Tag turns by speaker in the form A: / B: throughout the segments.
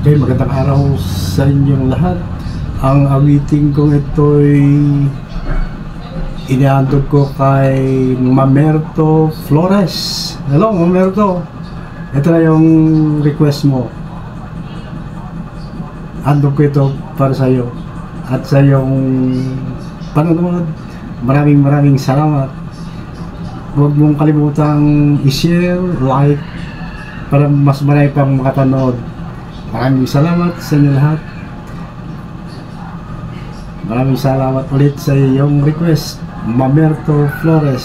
A: Okay, magandang araw sa inyong lahat. Ang awiting kong ito'y inihandog ko kay Mamerto Flores. Hello, Mamerto. Ito na yung request mo. Handog ko ito para sa iyo at sa iyong panonood. Maraming salamat. Huwag mong kalimutang i-share, like, para mas marami pang makapanood. Maraming salamat sa inyo lahat. Maraming salamat ulit sa iyong request, Mamerto Flores.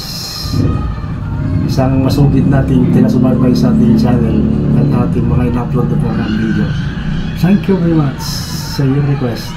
A: Isang masugid nating tinasubaybay sa ating channel at ating mga in-upload na po ng video. Thank you very much sa iyong request.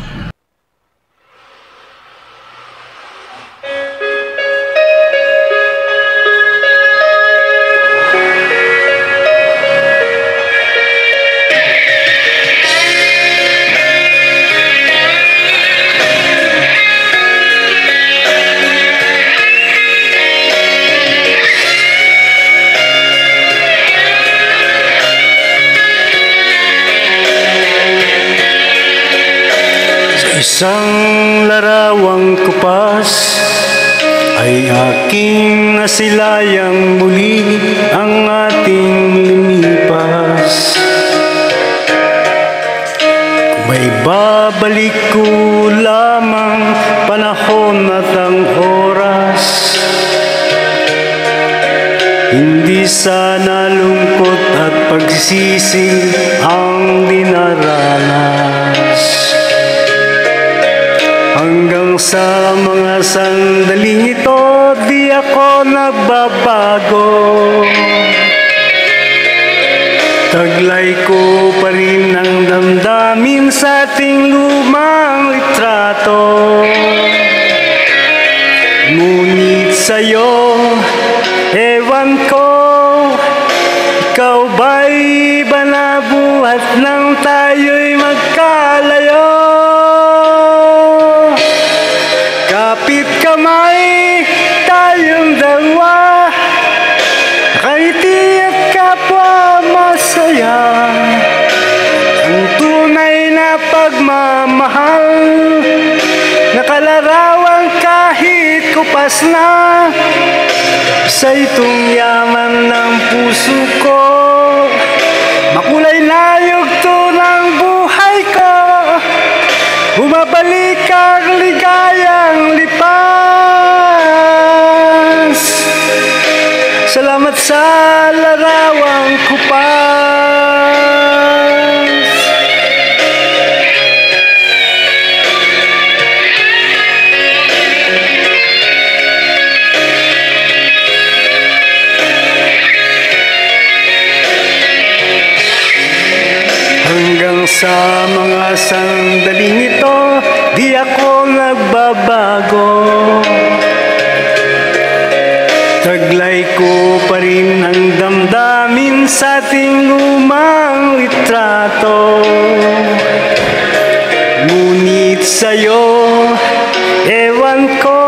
B: Isang larawang kupas ay aking nasilayang muli ang ating lumipas. Kung may babalik ko lamang panahon at ang oras, hindi sana lungkot at pagsisisi ang dinaranas. Hanggang sa mga sandaling ito, di ako nagbabago. Taglay ko pa rin ang damdamin sa ating lumang litrato. Ngunit sa'yo, ewan ko, ikaw ba'y iba na buhat nang tayo'y magkalayo? Kapit kamay, tayong dalawa, nakangiti at kapwa masaya. Ang tunay na pagmamahal, nakalarawan kahit kupas na. Sa itong yaman ng puso ko, makulay na yugto ng buhay ko. Bumabalik ang ligayang lipas. Salamat sa larawang kupas. Hanggang sa mga sandaling ito, di ako nagbabago. Taglay ko pa rin ang damdamin sa ating lumang litrato. Ngunit sa'yo, ewan ko,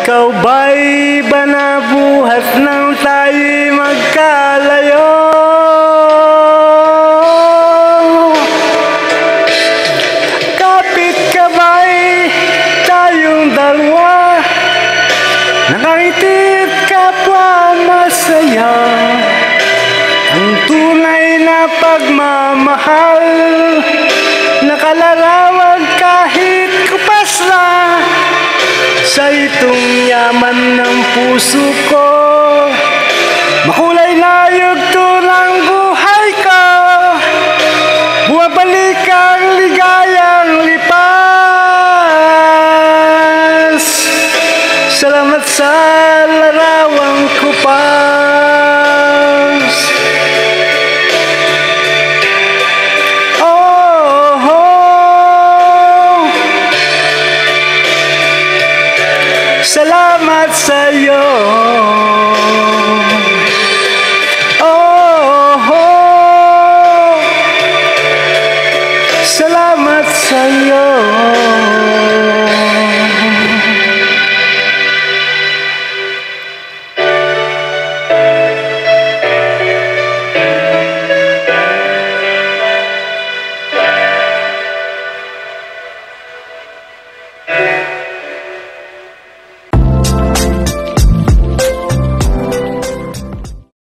B: ikaw ba'y iba na buhat nang tayo'y magkalayo? Nakangiti at kapwa masaya. Ang tunay na pagmamahal, nakalarawan kahit kupas na. Sa itong yaman ng puso ko,